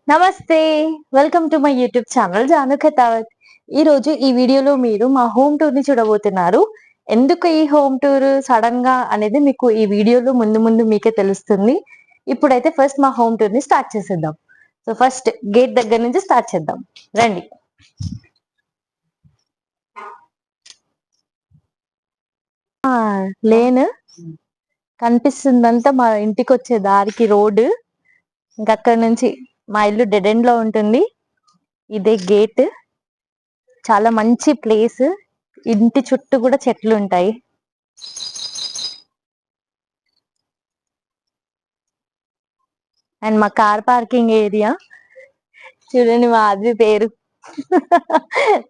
నమస్తే. Welcome to my YouTube channel Janu Khatavath. ఈరోజు ఈ వీడియోలో మీరు మా హోమ్ టూర్‌ని చూడబోతున్నారు. ఎందుకు ఈ హోమ్ టూర్ సడెన్‌గా అనేది మీకు ఈ వీడియోలో ముందు ముందు మీకే తెలుస్తుంది. ఇప్పుడైతే ఫస్ట్ మా హోమ్ టూర్‌ని స్టార్ట్ చేసేద్దాం. సో ఫస్ట్ గేట్ దగ్గర నుంచి స్టార్ట్ చేద్దాం. రండి. లేన్ కనిపిస్తుందంతా మా ఇంటికొచ్చే దారికి రోడ్డు. ఇంక అక్కడి నుంచి మా ఇల్లు డెడ్ ఎండ్ లో ఉంటుంది. ఇదే గేట్. చాలా మంచి ప్లేస్. ఇంటి చుట్టూ కూడా చెట్లు ఉంటాయి. అండ్ మా కార్ పార్కింగ్ ఏరియా చూడండి. మా ఆద్వి పేరు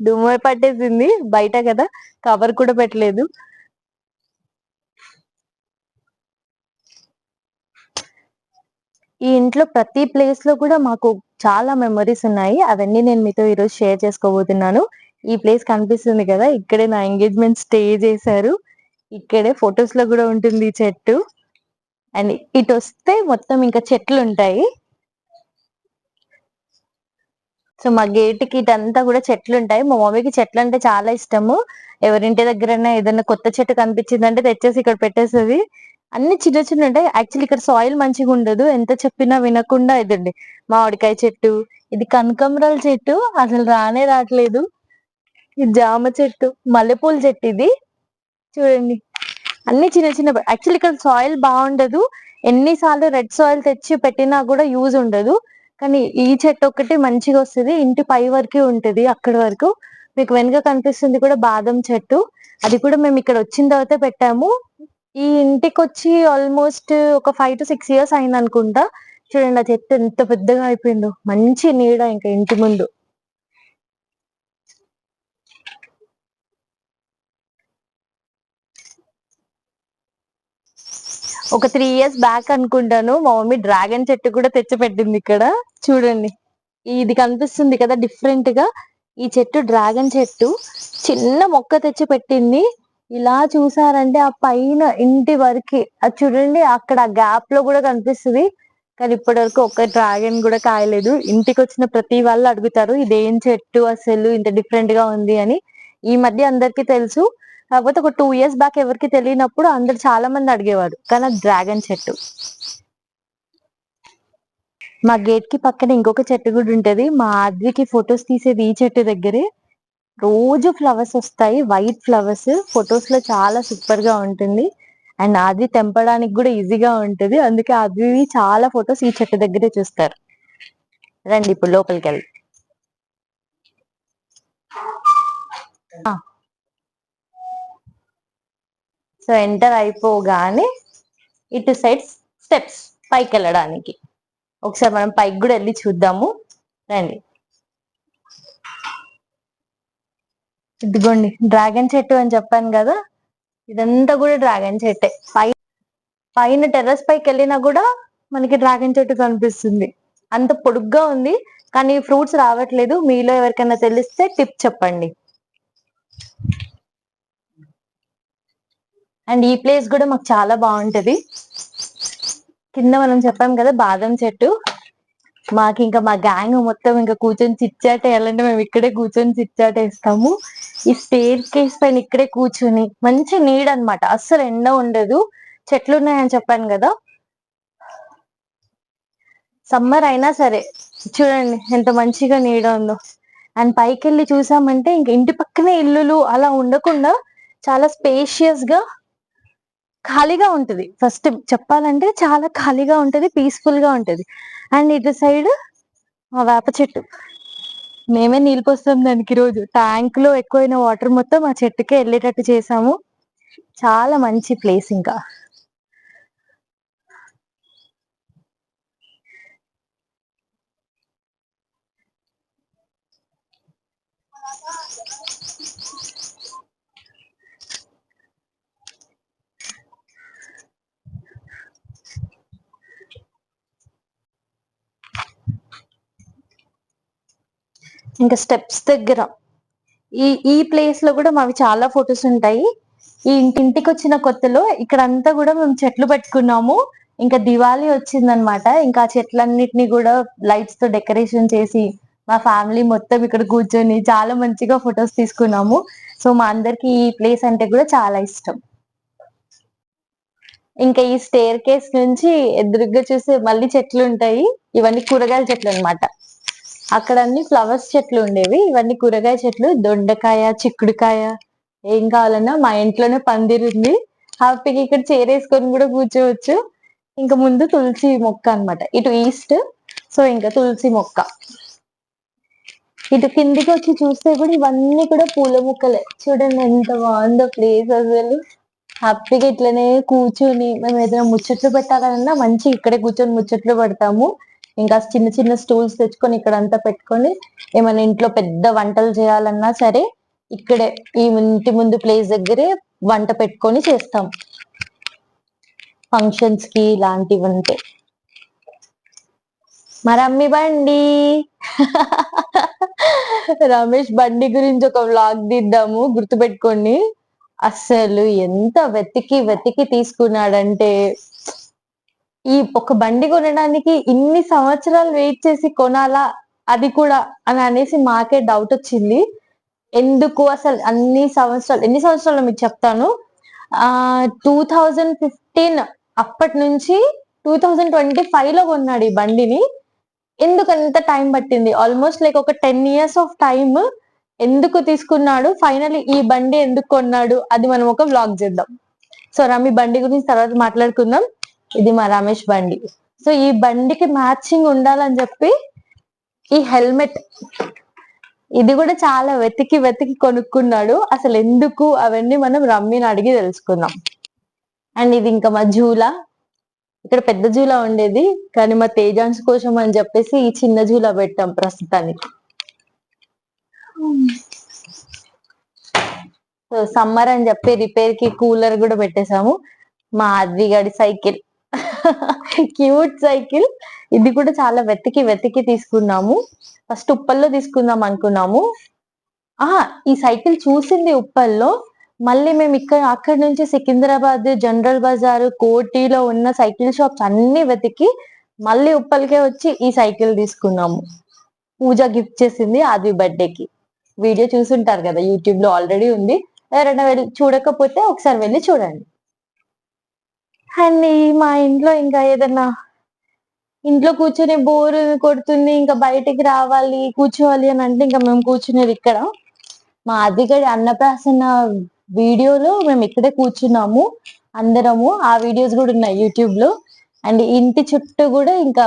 దుమ్మ పట్టేసింది. బయట కదా, కవర్ కూడా పెట్టలేదు. ఈ ఇంట్లో ప్రతి ప్లేస్ లో కూడా మాకు చాలా మెమరీస్ ఉన్నాయి. అవన్నీ నేను మీతో ఈరోజు షేర్ చేసుకోబోతున్నాను. ఈ ప్లేస్ కనిపిస్తుంది కదా, ఇక్కడే నా ఎంగేజ్మెంట్ స్టే చేశారు. ఇక్కడే ఫొటోస్ లో కూడా ఉంటుంది ఈ చెట్టు. అండ్ ఇటు వస్తే మొత్తం ఇంకా చెట్లు ఉంటాయి. సో మా గేట్ కి ఇటంతా కూడా చెట్లు ఉంటాయి. మా మమ్మీకి చెట్లు అంటే చాలా ఇష్టము. ఎవరింటి దగ్గరైనా ఏదైనా కొత్త చెట్టు కనిపించిందంటే తెచ్చేసి ఇక్కడ పెట్టేస్తుంది. అన్ని చిన్న చిన్న ఉంటాయి. యాక్చువల్లీ ఇక్కడ సాయిల్ మంచిగా ఉండదు. ఎంత చెప్పినా వినకుండా ఇదండి మామిడికాయ చెట్టు, ఇది కనకంబరాల చెట్టు అసలు రానే రావట్లేదు. ఇది జామ చెట్టు, మల్లెపూల చెట్టు. ఇది చూడండి, అన్ని చిన్న చిన్న. యాక్చువల్లీ ఇక్కడ సాయిల్ బాగుండదు. ఎన్నిసార్లు రెడ్ సాయిల్ తెచ్చి పెట్టినా కూడా యూజ్ ఉండదు. కానీ ఈ చెట్టు ఒకటి మంచిగా వస్తుంది. ఇంటి పై వరకే ఉంటది. అక్కడి వరకు మీకు వెనుక కనిపిస్తుంది కూడా బాదం చెట్టు. అది కూడా మేము ఇక్కడ వచ్చిన తర్వాత పెట్టాము. ఈ ఇంటికి వచ్చి ఆల్మోస్ట్ ఒక 5 to 6 years అయింది అనుకుంటా. చూడండి ఆ చెట్టు ఎంత పెద్దగా అయిపోయిందో. మంచి నీడ ఇంకా ఇంటి ముందు. ఒక 3 years బ్యాక్ అనుకుంటాను, మా మమ్మీ డ్రాగన్ చెట్టు కూడా తెచ్చి పెట్టింది ఇక్కడ. చూడండి, ఇది కనిపిస్తుంది కదా డిఫరెంట్ గా. ఈ చెట్టు డ్రాగన్ చెట్టు. చిన్న మొక్క తెచ్చి పెట్టింది. ఇలా చూసారంటే ఆ పైన ఇంటి వరకు అది చూడండి, అక్కడ గ్యాప్ లో కూడా కనిపిస్తుంది. కానీ ఇప్పటి వరకు ఒక్క డ్రాగన్ కూడా కాయలేదు. ఇంటికి వచ్చిన ప్రతి వాళ్ళు అడుగుతారు ఇదేం చెట్టు అసలు ఇంత డిఫరెంట్ గా ఉంది అని. ఈ మధ్య అందరికి తెలుసు. కాకపోతే ఒక 2 years బ్యాక్ ఎవరికి తెలియనప్పుడు అందరు చాలా మంది అడిగేవారు. కానీ అది డ్రాగన్ చెట్టు. మా గేట్ కి పక్కన ఇంకొక చెట్టు కూడా ఉంటది. మా ఆద్వికి ఫొటోస్ తీసేది ఈ చెట్టు దగ్గరే. రోజు ఫ్లవర్స్ వస్తాయి, వైట్ ఫ్లవర్స్. ఫొటోస్ లో చాలా సూపర్ గా ఉంటుంది. అండ్ ఆద్వి తెంపడానికి కూడా ఈజీగా ఉంటది. అందుకే ఆద్వి చాలా ఫొటోస్ ఈ చెట్టు దగ్గరే చూస్తారు. రండి ఇప్పుడు లోపలికి వెళ్ళి. సో ఎంటర్ అయిపోగానే ఇటు సైడ్ స్టెప్స్ పైకి వెళ్ళడానికి. ఒకసారి మనం పైకి కూడా వెళ్ళి చూద్దాము. రండి. ఇదిగోండి డ్రాగన్ చెట్టు అని చెప్పాను కదా, ఇదంతా కూడా డ్రాగన్ చెట్టే. పైన టెర్రస్ పైకి వెళ్ళినా కూడా మనకి డ్రాగన్ చెట్టు కనిపిస్తుంది. అంత పొడుగ్గా ఉంది, కానీ ఫ్రూట్స్ రావట్లేదు. మీలో ఎవరికైనా తెలిస్తే టిప్ చెప్పండి. అండ్ ఈ ప్లేస్ కూడా మాకు చాలా బాగుంటది. కింద మనం చెప్పాం కదా బాదం చెట్టు. మాకు ఇంకా మా గ్యాంగ్ మొత్తం ఇంకా కూర్చొని చిట్చాట్ వేయాలంటే మేము ఇక్కడే కూర్చొని చిట్చాట్ వేస్తాము. ఈ స్టేర్ కేస్ పైన ఇక్కడే కూర్చొని మంచి నీడ అనమాట. అస్సలు ఎండ ఉండదు. చెట్లు ఉన్నాయని చెప్పాను కదా, సమ్మర్ అయినా సరే చూడండి ఎంత మంచిగా నీడ ఉందో. అండ్ పైకి వెళ్ళి చూసామంటే ఇంక ఇంటి పక్కనే ఇల్లులు అలా ఉండకుండా చాలా స్పేషియస్ గా ఖాళీగా ఉంటది. ఫస్ట్ చెప్పాలంటే చాలా ఖాళీగా ఉంటది, పీస్ఫుల్ గా ఉంటది. అండ్ ఇటు సైడ్ మా వేప చెట్టు. మేమే నీళ్ళు పోస్తాం దానికి. రోజు ట్యాంక్ లో ఎక్కువైన వాటర్ మొత్తం ఆ చెట్టుకే వెళ్ళేటట్టు చేసాము. చాలా మంచి ప్లేస్. ఇంకా ఇంకా స్టెప్స్ దగ్గర ఈ ఈ ప్లేస్ లో కూడా మావి చాలా ఫొటోస్ ఉంటాయి. ఈ ఇంటికి వచ్చిన కొత్తలో ఇక్కడంతా కూడా మేము చెట్లు పెట్టుకున్నాము. ఇంకా దివాళీ వచ్చిందనమాట. ఇంకా చెట్లన్నిటిని కూడా లైట్స్ తో డెకరేషన్ చేసి మా ఫ్యామిలీ మొత్తం ఇక్కడ కూర్చొని చాలా మంచిగా ఫొటోస్ తీసుకున్నాము. సో మా అందరికి ఈ ప్లేస్ అంటే కూడా చాలా ఇష్టం. ఇంకా ఈ స్టేర్ కేస్ నుంచి ఎదురుగ్గా చూస్తే మళ్ళీ చెట్లు ఉంటాయి. ఇవన్నీ కూరగాయల చెట్లు అనమాట. అక్కడ అన్ని ఫ్లవర్స్ చెట్లు ఉండేవి. ఇవన్నీ కూరగాయ చెట్లు, దొండకాయ, చిక్కుడుకాయ, ఏం కావాలన్నా మా ఇంట్లోనే పందిరుంది. హ్యాపీగా ఇక్కడ చేరేసుకొని కూడా కూర్చోవచ్చు. ఇంకా ముందు తులసి మొక్క అన్నమాట. ఇటు ఈస్ట్, సో ఇంకా తులసి మొక్క. ఇటు కిందికి వచ్చి చూస్తే కూడా ఇవన్నీ కూడా పూల మొక్కలే. చూడండి ఎంత బాగుందో ప్లేస్ అసలు. హ్యాపీగా ఇట్లనే కూర్చొని మేము ఏదైనా ముచ్చట్లు పెట్టాలన్నా మంచి ఇక్కడే కూర్చొని ముచ్చట్లు పెడతాము. ఇంకా చిన్న చిన్న స్టూల్స్ తెచ్చుకొని ఇక్కడ అంతా పెట్టుకొని ఏమైనా ఇంట్లో పెద్ద వంటలు చేయాలన్నా సరే ఇక్కడే ఈ ఇంటి ముందు ప్లేస్ దగ్గరే వంట పెట్టుకొని చేస్తాం ఫంక్షన్స్ కి ఇలాంటివంటే. మా రమ్మి బండి రమేష్ బండి గురించి ఒక వ్లాగ్ తీద్దాము, గుర్తుపెట్టుకోండి. అస్సలు ఎంత వెతికి వెతికి తీసుకున్నాడంటే, ఈ ఒక బండి కొనడానికి ఇన్ని సంవత్సరాలు వెయిట్ చేసి కొనాలా అది కూడా అని అనేసి మాకే డౌట్ వచ్చింది. ఎందుకు అసలు ఎన్ని సంవత్సరాలు మీకు చెప్తాను. 2015 అప్పటి నుంచి 2025 లో కొన్నాడు ఈ బండిని. ఎందుకు అంత టైం పట్టింది? ఆల్మోస్ట్ లైక్ ఒక 10 years ఆఫ్ టైమ్. ఎందుకు తీసుకున్నాడు, ఫైనల్లీ ఈ బండి ఎందుకు కొన్నాడు, అది మనం ఒక వ్లాగ్ చేద్దాం. సో రమ్మి బండి గురించి తర్వాత మాట్లాడుకుందాం. ఇది మా రమేష్ బండి. సో ఈ బండికి మ్యాచింగ్ ఉండాలని చెప్పి ఈ హెల్మెట్, ఇది కూడా చాలా వెతికి వెతికి కొనుక్కున్నాడు. అసలు ఎందుకు అవన్నీ మనం రమ్మిని అడిగి తెలుసుకుందాం. అండ్ ఇది ఇంకా మా జూలా. ఇక్కడ పెద్ద జూలా ఉండేది కానీ మా తేజాన్స్ కోసం అని చెప్పేసి ఈ చిన్న జూలా పెట్టాం ప్రస్తుతానికి. సో సమ్మర్ అని చెప్పి రిపేర్ కి కూలర్ కూడా పెట్టేశాము. మా అద్విగాడి సైకిల్, క్యూట్ సైకిల్. ఇది కూడా చాలా వెతికి వెతికి తీసుకున్నాము. ఫస్ట్ ఉప్పల్లో తీసుకుందాం అనుకున్నాము. ఈ సైకిల్ చూసింది ఉప్పల్లో. మళ్ళీ మేము అక్కడి నుంచి సికింద్రాబాద్, జనరల్ బజార్, కోటిలో ఉన్న సైకిల్ షాప్స్ అన్ని వెతికి మళ్ళీ ఉప్పల్కే వచ్చి ఈ సైకిల్ తీసుకున్నాము. పూజ గిఫ్ట్ చేసింది ఆద్వి బర్త్డేకి. వీడియో చూసుంటారు కదా, యూట్యూబ్ లో ఆల్రెడీ ఉంది. ఎవరైనా వెళ్ళి చూడకపోతే ఒకసారి వెళ్ళి చూడండి. అండ్ మా ఇంట్లో ఇంకా ఏదన్నా ఇంట్లో కూర్చొని బోర్ కొడుతుంది, ఇంకా బయటికి రావాలి కూర్చోవాలి అని అంటే ఇంకా మేము కూర్చునేది ఇక్కడ. మా అదిగడి అన్నప్రాసన వీడియోలో మేము ఇక్కడే కూర్చున్నాము అందరము. ఆ వీడియోస్ కూడా ఉన్నాయి యూట్యూబ్ లో. అండ్ ఇంటి చుట్టూ కూడా ఇంకా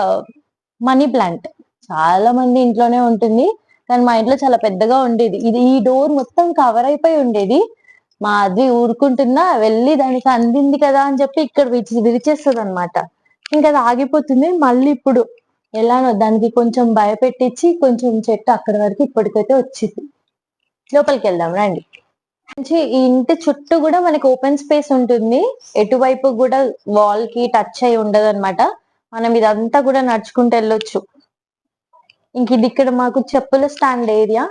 మనీ ప్లాంట్ చాలా మంది ఇంట్లోనే ఉంటుంది. కానీ మా ఇంట్లో చాలా పెద్దగా ఉండేది. ఈ డోర్ మొత్తం కవర్ అయిపోయి ఉండేది. మా అది ఊరుకుంటున్నా వెళ్ళి దానికి అందింది కదా అని చెప్పి ఇక్కడ విరిచేస్తుంది అనమాట. ఇంకా అది ఆగిపోతుంది. మళ్ళీ ఇప్పుడు ఎలానో దానికి కొంచెం భయపెట్టించి కొంచెం చెట్టు అక్కడి వరకు ఇప్పటికైతే వచ్చింది. లోపలికి వెళ్దాం రండి. ఈ ఇంటి చుట్టూ కూడా మనకి ఓపెన్ స్పేస్ ఉంటుంది. ఎటువైపు కూడా వాల్ కి టచ్ అయి ఉండదు అనమాట. మనం ఇదంతా కూడా నడుచుకుంటూ వెళ్ళొచ్చు. ఇంక ఇది ఇక్కడ మాకు చెప్పుల స్టాండ్ ఏరియా.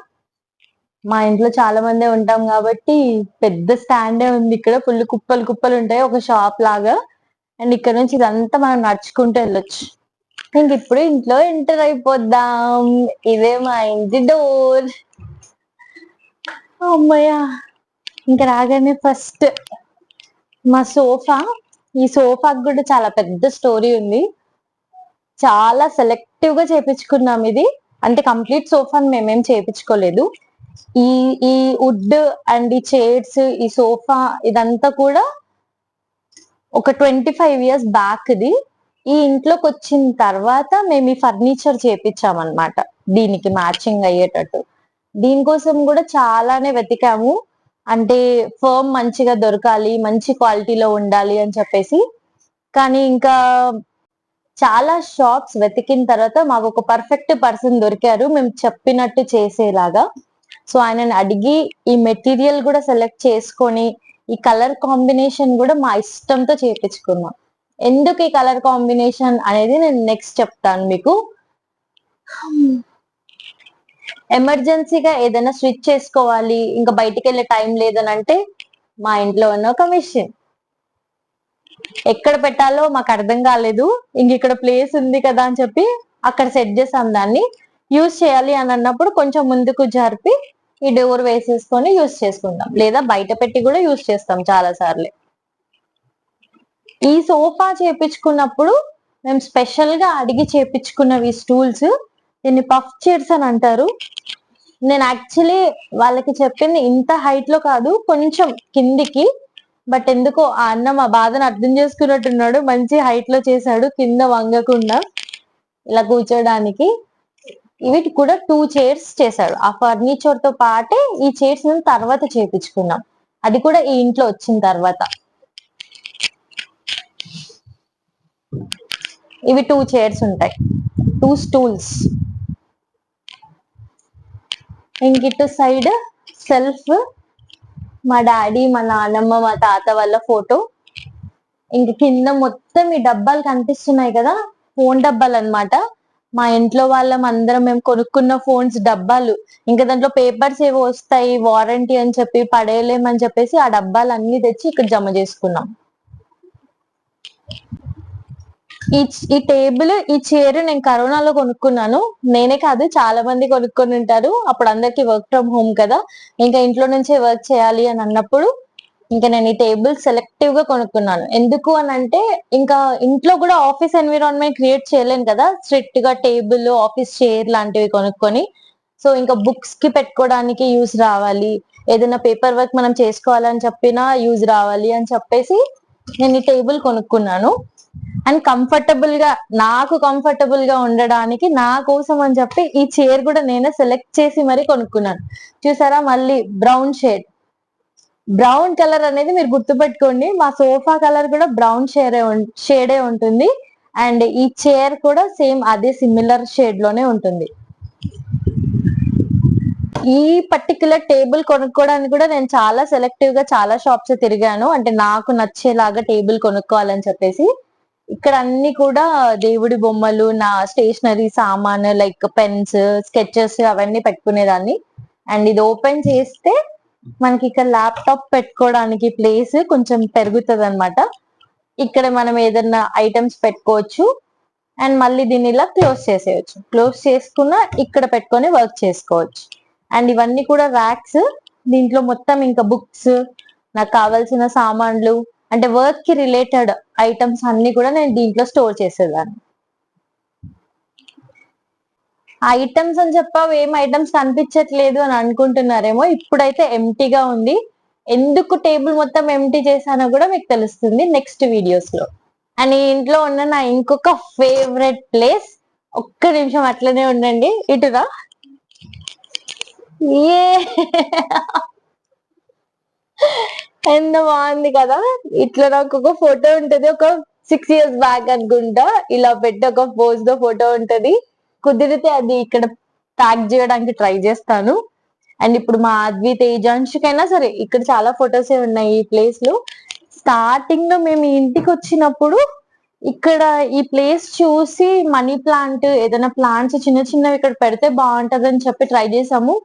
మా ఇంట్లో చాలా మంది ఉంటాం కాబట్టి పెద్ద స్టాండే ఉంది. ఇక్కడ ఫుల్ కుప్పలు కుప్పలు ఉంటాయి, ఒక షాప్ లాగా. అండ్ ఇక్కడ నుంచి ఇదంతా మనం నడుచుకుంటూ వెళ్ళొచ్చు. ఇంక ఇప్పుడు ఇంట్లో ఎంటర్ అయిపోద్దాం. ఇదే మా ఇంటి డోర్. అమ్మయ్య. ఇంకా రాగానే ఫస్ట్ మా సోఫా. ఈ సోఫాకి కూడా చాలా పెద్ద స్టోరీ ఉంది. చాలా సెలెక్టివ్ గా చేపించుకున్నాం ఇది. అంటే కంప్లీట్ సోఫాని మేమేం చేపించుకోలేదు. ఈ ఈ వుడ్ అండ్ ఈ చైర్స్, ఈ సోఫా ఇదంతా కూడా ఒక 25 years బ్యాక్ ది. ఈ ఇంట్లోకి వచ్చిన తర్వాత మేము ఈ ఫర్నిచర్ చేపించామన్నమాట, దీనికి మ్యాచింగ్ అయ్యేటట్టు. దీనికోసం కూడా చాలానే వెతికాము. అంటే ఫర్మ్ మంచిగా దొరకాలి, మంచి క్వాలిటీలో ఉండాలి అని చెప్పేసి. కానీ ఇంకా చాలా షాప్స్ వెతికిన తర్వాత మాకు ఒక పర్ఫెక్ట్ పర్సన్ దొరికారు మేము చెప్పినట్టు చేసేలాగా. సో ఆయనని అడిగి ఈ మెటీరియల్ కూడా సెలెక్ట్ చేసుకొని ఈ కలర్ కాంబినేషన్ కూడా మా ఇష్టంతో చేపించుకున్నాం. ఎందుకు ఈ కలర్ కాంబినేషన్ అనేది నేను నెక్స్ట్ చెప్తాను మీకు. ఎమర్జెన్సీగా ఏదైనా స్విచ్ చేసుకోవాలి, ఇంకా బయటికి వెళ్ళే టైం లేదని అంటే మా ఇంట్లో ఉన్న ఒక మిషన్. ఎక్కడ పెట్టాలో మాకు అర్థం కాలేదు. ఇంక ఇక్కడ ప్లేస్ ఉంది కదా అని చెప్పి అక్కడ సెట్ చేసాం దాన్ని. యూజ్ చేయాలి అని అన్నప్పుడు కొంచెం ముందుకు జరిపి ఈ డోర్ వేసేసుకొని యూజ్ చేసుకుంటాం, లేదా బయట పెట్టి కూడా యూజ్ చేస్తాం చాలా సార్లు. ఈ సోఫా చేపించుకున్నప్పుడు మేము స్పెషల్ గా అడిగి చేపించుకున్నవి స్టూల్స్. దీన్ని పఫ్ చైర్స్ అని అంటారు. నేను యాక్చువల్లీ వాళ్ళకి చెప్పింది ఇంత హైట్ లో కాదు, కొంచెం కిందికి. బట్ ఎందుకో ఆ అన్న మా బాధను అర్థం చేసుకున్నట్టున్నాడు, మంచి హైట్ లో చేశాడు, కింద వంగకుండా ఇలా కూర్చోడానికి. వీటి కూడా 2 చైర్స్ చేశాడు. ఆ ఫర్నిచర్ తో పాటే ఈ చైర్స్ తర్వాత చేపించుకున్నాం, అది కూడా ఈ ఇంట్లో వచ్చిన తర్వాత. ఇవి 2 చైర్స్ ఉంటాయి, 2 స్టూల్స్. ఇంకిటు సైడ్ సెల్ఫ్, మా డాడీ, మా నాన్నమ్మ, మా తాత వాళ్ళ ఫోటో. ఇంక కింద మొత్తం ఈ డబ్బాలు కనిపిస్తున్నాయి కదా, ఫోన్ డబ్బాలు అన్నమాట. మా ఇంట్లో వాళ్ళం అందరం మేము కొనుక్కున్న ఫోన్స్ డబ్బాలు. ఇంకా దాంట్లో పేపర్స్ ఏవో వస్తాయి వారంటీ అని చెప్పి పడేయలేమని చెప్పేసి ఆ డబ్బాలు అన్ని తెచ్చి ఇక్కడ జమ చేసుకున్నాం. ఈ టేబుల్, ఈ చైర్ నేను కరోనాలో కొనుక్కున్నాను. నేనే కాదు, చాలా మంది కొనుక్కొని ఉంటారు. అప్పుడు అందరికి వర్క్ ఫ్రమ్ హోమ్ కదా, ఇంకా ఇంట్లో నుంచే వర్క్ చేయాలి అని అన్నప్పుడు ఇంకా నేను ఈ టేబుల్ సెలెక్టివ్ గా కొనుక్కున్నాను. ఎందుకు అని అంటే ఇంకా ఇంట్లో కూడా ఆఫీస్ ఎన్విరాన్మెంట్ క్రియేట్ చేయలేను కదా, స్ట్రిక్ట్ గా టేబుల్, ఆఫీస్ చైర్ లాంటివి కొనుక్కొని. సో ఇంకా బుక్స్ కి పెట్టుకోవడానికి యూజ్ రావాలి, ఏదైనా పేపర్ వర్క్ మనం చేసుకోవాలని చెప్పినా యూజ్ రావాలి అని చెప్పేసి నేను ఈ టేబుల్ కొనుక్కున్నాను. అండ్ కంఫర్టబుల్ గా, నాకు కంఫర్టబుల్ గా ఉండడానికి నా కోసం అని చెప్పి ఈ చైర్ కూడా నేనే సెలెక్ట్ చేసి మరీ కొనుక్కున్నాను. చూసారా, మళ్ళీ బ్రౌన్ షేడ్. బ్రౌన్ కలర్ అనేది మీరు గుర్తుపెట్టుకోండి, మా సోఫా కలర్ కూడా బ్రౌన్ షేడే ఉంటుంది. అండ్ ఈ చైర్ కూడా సేమ్ అదే సిమిలర్ షేడ్ లోనే ఉంటుంది. ఈ పర్టికులర్ టేబుల్ కొనుక్కోవడానికి కూడా నేను చాలా సెలెక్టివ్ గా చాలా షాప్స్ తిరిగాను, అంటే నాకు నచ్చేలాగా టేబుల్ కొనుక్కోవాలని చెప్పేసి. ఇక్కడ అన్ని కూడా దేవుడి బొమ్మలు, నా స్టేషనరీ సామాన్ లైక్ పెన్స్, స్కెచెస్ అవన్నీ పెట్టుకునేదాన్ని. అండ్ ఇది ఓపెన్ చేస్తే మనకి ఇక్కడ ల్యాప్టాప్ పెట్టుకోవడానికి ప్లేస్ కొంచెం పెరుగుతుంది అనమాట. ఇక్కడ మనం ఏదన్నా ఐటమ్స్ పెట్టుకోవచ్చు. అండ్ మళ్ళీ దీన్ని ఇలా క్లోజ్ చేసేయచ్చు. క్లోజ్ చేసుకున్న ఇక్కడ పెట్టుకొని వర్క్ చేసుకోవచ్చు. అండ్ ఇవన్నీ కూడా ర్యాక్స్. దీంట్లో మొత్తం ఇంకా బుక్స్, నాకు కావాల్సిన సామాన్లు, అంటే వర్క్ కి రిలేటెడ్ ఐటమ్స్ అన్ని కూడా నేను దీంట్లో స్టోర్ చేసేదాన్ని. ఐటమ్స్ అని చెప్పావు, ఏం ఐటమ్స్ కనిపించట్లేదు అని అనుకుంటున్నారేమో. ఇప్పుడైతే ఎంటీగా ఉంది. ఎందుకు టేబుల్ మొత్తం ఎంటీ చేశానో కూడా మీకు తెలుస్తుంది నెక్స్ట్ వీడియోస్ లో. అండ్ ఈ ఇంట్లో ఉన్న నా ఇంకొక ఫేవరెట్ ప్లేస్, ఒక్క నిమిషం అట్లనే ఉండండి, ఇటురా. ఏ ఎంత బాగుంది కదా. ఇట్లా నాకు ఒక ఫోటో ఉంటది, ఒక 6 years బ్యాక్ అనుకుంటా, ఇలా పెట్టి ఒక పోజ్ తో ఫోటో ఉంటది. కుదిరితే అది ఇక్కడ ట్యాగ్ చేయడానికి ట్రై చేస్తాను. అండ్ ఇప్పుడు మా ఆద్వి, తేజాంశకైనా సరే ఇక్కడ చాలా ఫొటోస్ ఉన్నాయి ఈ ప్లేస్ లో. స్టార్టింగ్ లో మేము ఈ ఇంటికి వచ్చినప్పుడు ఇక్కడ ఈ ప్లేస్ చూసి మనీ ప్లాంట్, ఏదైనా ప్లాంట్స్ చిన్న చిన్నవి ఇక్కడ పెడితే బాగుంటది అని చెప్పి ట్రై చేసాము.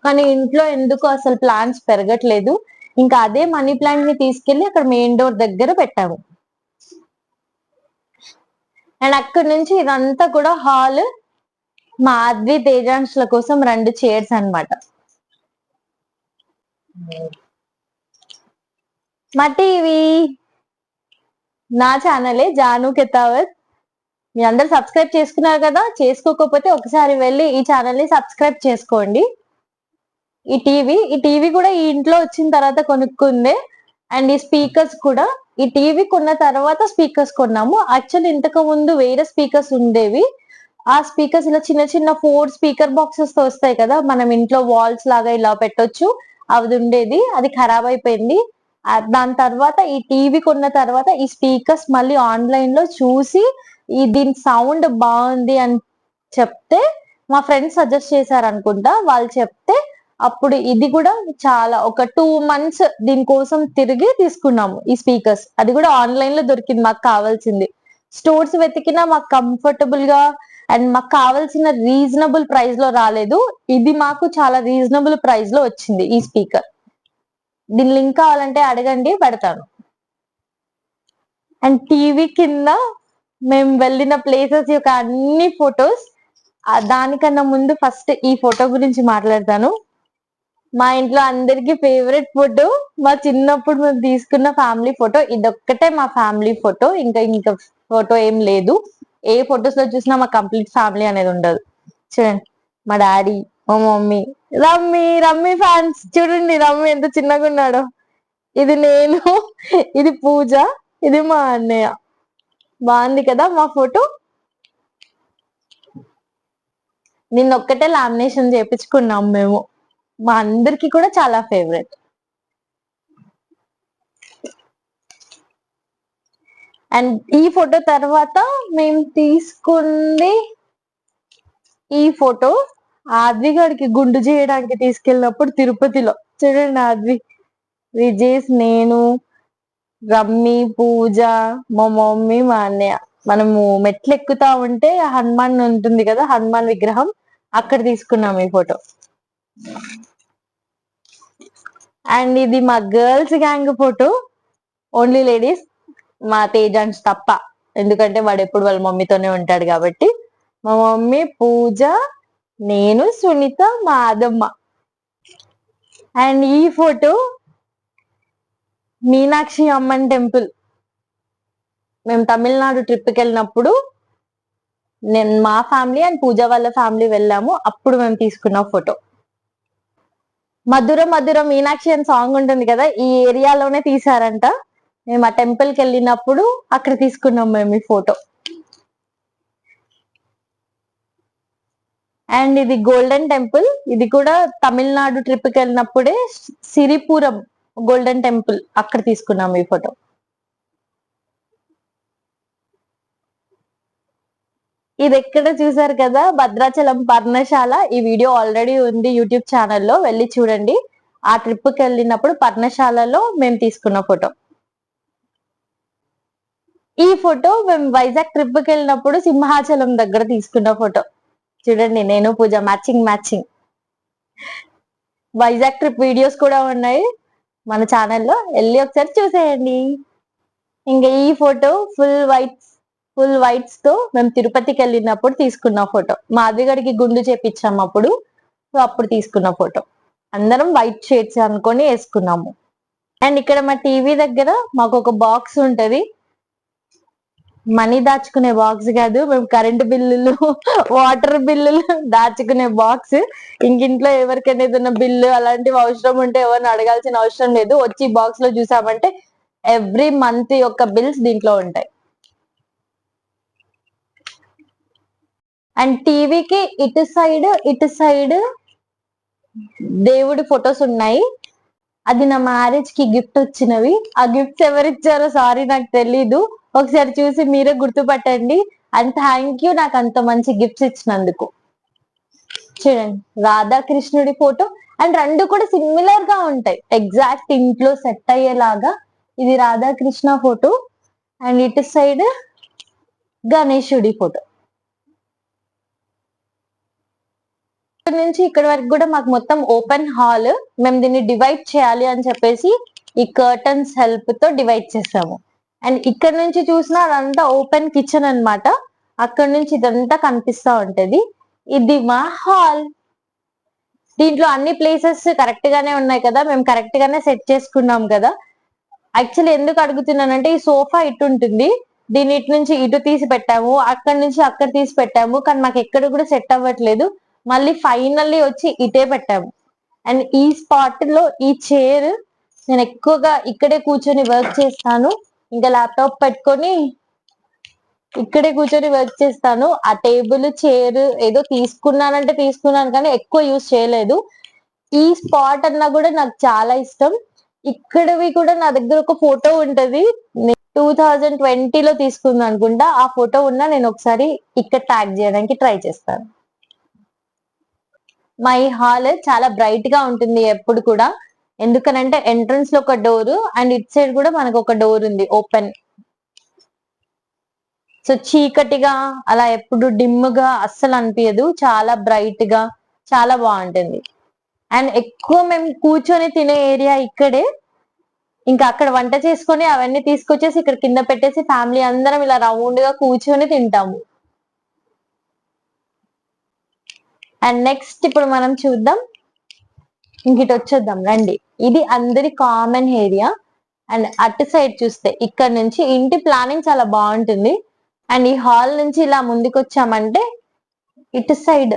కానీ ఇంట్లో ఎందుకు అసలు ప్లాంట్స్ పెరగట్లేదు. ఇంకా అదే మనీ ప్లాంట్ ని తీసుకెళ్లి అక్కడ మెయిన్ డోర్ దగ్గర పెట్టాము. అండ్ అక్కడి నుంచి ఇదంతా కూడా హాల్. మా ఆద్వి, తేజాంశుల కోసం 2 చైర్స్ అన్నమాట. మా టీవీ, నా ఛానలే జాను కెతావత్. మీ అందరు సబ్స్క్రైబ్ చేసుకున్నారు కదా, చేసుకోకపోతే ఒకసారి వెళ్ళి ఈ ఛానల్ ని సబ్స్క్రైబ్ చేసుకోండి. ఈ టీవీ కూడా ఈ ఇంట్లో వచ్చిన తర్వాత కొనుక్కుందే. అండ్ ఈ స్పీకర్స్ కూడా ఈ టీవీ కొన్న తర్వాత స్పీకర్స్ కొన్నాము. యాక్చువల్లీ ఇంతకు ముందు వేరే స్పీకర్స్ ఉండేవి. ఆ స్పీకర్స్ ఇలా చిన్న చిన్న 4 స్పీకర్ బాక్సెస్ తో వస్తాయి కదా, మనం ఇంట్లో వాల్స్ లాగా ఇలా పెట్టొచ్చు, అది ఉండేది. అది ఖరాబ్ అయిపోయింది. దాని తర్వాత ఈ టీవీ కొన్న తర్వాత ఈ స్పీకర్స్ మళ్ళీ ఆన్లైన్ లో చూసి దీని సౌండ్ బాగుంది అని చెప్తే, మా ఫ్రెండ్స్ సజెస్ట్ చేశారు అనుకుంటా, వాళ్ళు చెప్తే అప్పుడు ఇది కూడా చాలా ఒక 2 months దీనికోసం తిరిగి తీసుకున్నాము ఈ స్పీకర్స్. అది కూడా ఆన్లైన్ లో దొరికింది మాకు కావాల్సింది. స్టోర్స్ వెతికినా మాకు కంఫర్టబుల్ గా అండ్ మాకు కావాల్సిన రీజనబుల్ ప్రైస్ లో రాలేదు. ఇది మాకు చాలా రీజనబుల్ ప్రైస్ లో వచ్చింది ఈ స్పీకర్. దీని లింక్ కావాలంటే అడగండి, పెడతాను. అండ్ టీవీ కింద మేము వెళ్ళిన ప్లేసెస్ యొక్క అన్ని ఫొటోస్. దానికన్నా ముందు ఫస్ట్ ఈ ఫోటో గురించి మాట్లాడతాను. మా ఇంట్లో అందరికి ఫేవరెట్ ఫోటో మా చిన్నప్పుడు మేము తీసుకున్న ఫ్యామిలీ ఫోటో. ఇదొక్కటే మా ఫ్యామిలీ ఫోటో, ఇంకా ఫోటో ఏం లేదు. ఏ ఫొటోస్ లో చూసినా మా కంప్లీట్ ఫ్యామిలీ అనేది ఉండదు. చూడండి, మా డాడీ, మా మమ్మీ, రమ్మి ఫ్యాన్స్ చూడండి, రమ్మి ఎంత చిన్నగా ఉన్నాడో. ఇది నేను, ఇది పూజ, ఇది మా అన్నయ్య. బాగుంది కదా మా ఫోటో. నిన్నొక్కటే లామినేషన్ చేపించుకున్నాం మేము. మా అందరికి కూడా చాలా ఫేవరెట్. అండ్ ఈ ఫోటో తర్వాత మేము తీసుకుంది ఈ ఫోటో ఆద్వి గడికి గుండు చేయడానికి తీసుకెళ్ళినప్పుడు తిరుపతిలో. చూడండి, ఆద్వి, విజేష్, నేను, రమ్మి, పూజ, మా మమ్మీ, మా అన్నయ్య. మనము మెట్లు ఎక్కుతా ఉంటే హనుమాన్ ఉంటుంది కదా, హనుమాన్ విగ్రహం, అక్కడ తీసుకున్నాం ఈ ఫోటో. అండ్ ఇది మా girls gang photo, only ladies, మా తేజాన్స్ తప్ప, ఎందుకంటే వాడు ఎప్పుడు వాళ్ళ మమ్మీతోనే ఉంటాడు కాబట్టి. మా మమ్మీ, పూజ, నేను, సునీత, మా ఆదమ్మ. అండ్ ఈ ఫోటో మీనాక్షి అమ్మన్ టెంపుల్. మేము తమిళనాడు ట్రిప్కి వెళ్ళినప్పుడు నేను, మా ఫ్యామిలీ అండ్ పూజ వాళ్ళ ఫ్యామిలీ వెళ్ళాము, అప్పుడు మేము తీసుకున్న ఫోటో. మధుర మధుర మీనాక్షి అని సాంగ్ ఉంటుంది కదా, ఈ ఏరియాలోనే తీసారంట. మేము ఆ టెంపుల్ కి వెళ్ళినప్పుడు అక్కడ తీసుకున్నాం మేము ఈ ఫోటో. అండ్ ఇది గోల్డెన్ టెంపుల్. ఇది కూడా తమిళనాడు ట్రిప్ కి వెళ్ళినప్పుడే సిరిపురం గోల్డెన్ టెంపుల్, అక్కడ తీసుకున్నాం ఈ ఫోటో. ఇది ఎక్కడ చూసారు కదా, భద్రాచలం పర్ణశాల. ఈ వీడియో ఆల్రెడీ ఉంది యూట్యూబ్ ఛానల్లో, వెళ్ళి చూడండి. ఆ ట్రిప్ కి వెళ్ళినప్పుడు పర్ణశాలలో మేము తీసుకున్న ఫోటో. ఈ ఫోటో మేము వైజాగ్ ట్రిప్ కి వెళ్ళినప్పుడు సింహాచలం దగ్గర తీసుకున్న ఫోటో. చూడండి, నేను Pooja matching matching. Vizag trip videos కూడా ఉన్నాయి మన ఛానల్లో, వెళ్ళి ఒకసారి చూసేయండి. ఇంకా ఈ ఫోటో ఫుల్ వైట్స్ తో మేము తిరుపతికి వెళ్ళినప్పుడు తీసుకున్న ఫోటో. మాదిగడికి గుండు చేపించాము అప్పుడు, సో అప్పుడు తీసుకున్న ఫోటో. అందరం వైట్ షేడ్స్ అనుకొని వేసుకున్నాము. అండ్ ఇక్కడ మా టీవీ దగ్గర మాకు ఒక బాక్స్ ఉంటది, మనీ దాచుకునే బాక్స్ కాదు, మేము కరెంటు బిల్లులు, వాటర్ బిల్లులు దాచుకునే బాక్స్. ఇంట్లో ఎవరికైనా ఏదైనా బిల్లు అలాంటివి అవసరం ఉంటే ఎవరిని అడగాల్సిన అవసరం లేదు, వచ్చి బాక్స్ లో చూసామంటే ఎవ్రీ మంత్ యొక్క బిల్స్ దీంట్లో ఉంటాయి. అండ్ టీవీకి ఇటు సైడ్ దేవుడి ఫొటోస్ ఉన్నాయి. అది నా మ్యారేజ్ కి గిఫ్ట్ వచ్చినవి. ఆ గిఫ్ట్స్ ఎవరిచ్చారో సారీ నాకు తెలీదు, ఒకసారి చూసి మీరే గుర్తుపట్టండి. అండ్ థ్యాంక్ యూ నాకు అంత మంచి గిఫ్ట్స్ ఇచ్చినందుకు. చూడండి, రాధాకృష్ణుడి ఫోటో. అండ్ రెండు కూడా సిమిలర్ గా ఉంటాయి, ఎగ్జాక్ట్ ఇంట్లో సెట్ అయ్యేలాగా. ఇది రాధాకృష్ణ ఫోటో, అండ్ ఇటు సైడ్ గణేశుడి ఫోటో. ఇక్కడ నుంచి ఇక్కడ వరకు కూడా మాకు మొత్తం ఓపెన్ హాల్. మేము దీన్ని డివైడ్ చేయాలి అని చెప్పేసి ఈ కర్టన్స్ హెల్ప్ తో డివైడ్ చేసాము. అండ్ ఇక్కడ నుంచి చూసినా అదంతా ఓపెన్ కిచెన్ అన్నమాట. అక్కడ నుంచి ఇదంతా కనిపిస్తా ఉంటది. ఇది మా హాల్. దీంట్లో అన్ని ప్లేసెస్ కరెక్ట్ గానే ఉన్నాయి కదా, మేము కరెక్ట్ గానే సెట్ చేసుకున్నాం కదా. యాక్చువల్లీ ఎందుకు అడుగుతున్నానంటే, ఈ సోఫా ఇటు ఉంటుంది, దీని ఇటు నుంచి ఇటు తీసి పెట్టాము, అక్కడ నుంచి అక్కడ తీసి పెట్టాము, కానీ మాకు ఎక్కడ కూడా సెట్ అవ్వట్లేదు. మళ్ళీ ఫైనల్లీ వచ్చి ఇటే పెట్టాము. అండ్ ఈ స్పాట్ లో ఈ చైర్, నేను ఎక్కువగా ఇక్కడే కూర్చొని వర్క్ చేస్తాను. ఇంకా ల్యాప్టాప్ పెట్టుకొని ఇక్కడే కూర్చొని వర్క్ చేస్తాను. ఆ టేబుల్, చైర్ ఏదో తీసుకున్నాను కానీ ఎక్కువ యూజ్ చేయలేదు. ఈ స్పాట్ అన్నా కూడా నాకు చాలా ఇష్టం. ఇక్కడవి కూడా నా దగ్గర ఒక ఫోటో ఉంటది, 2020లో తీసుకుంది అనుకుంటా. ఆ ఫోటో ఉన్నా నేను ఒకసారి ఇక్కడ ట్యాగ్ చేయడానికి ట్రై చేస్తాను. మై హాల్ చాలా బ్రైట్ గా ఉంటుంది ఎప్పుడు కూడా, ఎందుకనంటే ఎంట్రన్స్ లో ఒక డోర్ అండ్ ఇట్ సైడ్ కూడా మనకు ఒక డోర్ ఉంది ఓపెన్. సో చీకటిగా అలా ఎప్పుడు డిమ్ గా అస్సలు అనిపించదు, చాలా బ్రైట్ గా చాలా బాగుంటుంది. అండ్ ఎక్కువ మేము కూర్చొని తినే ఏరియా ఇక్కడే. ఇంకా అక్కడ వంట చేసుకొని అవన్నీ తీసుకొచ్చేసి ఇక్కడ కింద పెట్టేసి ఫ్యామిలీ అందరం ఇలా రౌండ్ గా కూర్చొని తింటాము. అండ్ నెక్స్ట్ ఇప్పుడు మనం చూద్దాం, ఇంకిటి వచ్చేద్దాం రండి. ఇది అందరి కామన్ ఏరియా. అండ్ అటు సైడ్ చూస్తే ఇక్కడ నుంచి ఇంటి ప్లానింగ్ చాలా బాగుంటుంది. అండ్ ఈ హాల్ నుంచి ఇలా ముందుకు వచ్చామంటే ఇటు సైడ్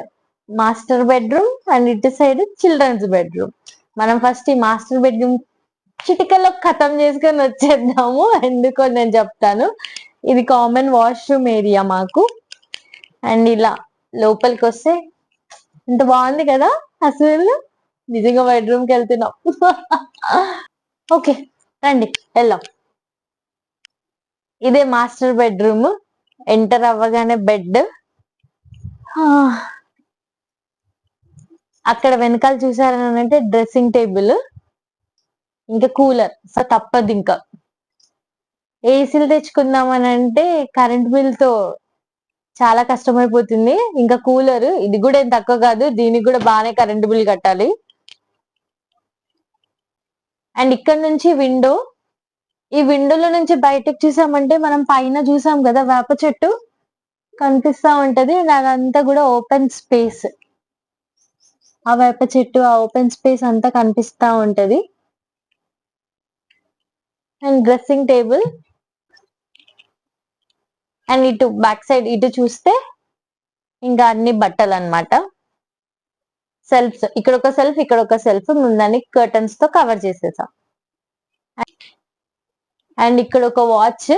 మాస్టర్ బెడ్రూమ్ అండ్ ఇటు సైడ్ చిల్డ్రన్స్ బెడ్రూమ్. మనం ఫస్ట్ ఈ మాస్టర్ బెడ్రూమ్ చిటికలో ఖతం చేసుకొని వచ్చేద్దాము, ఎందుకో నేను చెప్తాను. ఇది కామన్ వాష్రూమ్ ఏరియా మాకు. అండ్ ఇలా లోపలికి వస్తే ఇంత బాగుంది కదా, అసలు నిజంగా బెడ్రూమ్ కి వెళ్తున్నాం. ఓకే రండి వెళ్దాం. ఇదే మాస్టర్ బెడ్రూమ్. ఎంటర్ అవ్వగానే బెడ్, అక్కడ వెనకాల చూసారని అంటే డ్రెస్సింగ్ టేబుల్, ఇంకా కూలర్. సో తప్పదు, ఇంకా ఏసీలు తెచ్చుకుందామని అంటే కరెంట్ బిల్ తో చాలా కష్టమైపోతుంది. ఇంకా కూలర్ ఇది కూడా ఏం తక్కువ కాదు, దీనికి కూడా బాగానే కరెంట్ బిల్ కట్టాలి. అండ్ ఇక్కడ నుంచి విండో, ఈ విండోలో నుంచి బయటకు చూసామంటే మనం పైన చూసాం కదా వేప చెట్టు కనిపిస్తా ఉంటది. అదంతా కూడా ఓపెన్ స్పేస్. ఆ వేప చెట్టు, ఆ ఓపెన్ స్పేస్ అంతా కనిపిస్తా ఉంటది. And dressing table. అండ్ ఇటు బ్యాక్ సైడ్ ఇటు చూస్తే ఇంకా అన్ని బట్టలు అన్నమాట. సెల్ఫ్స్, ఇక్కడ ఒక సెల్ఫ్, ఇక్కడ ఒక సెల్ఫ్, ముందని కర్టన్స్ తో కవర్ చేసేసాం. అండ్ ఇక్కడ ఒక వాచ్.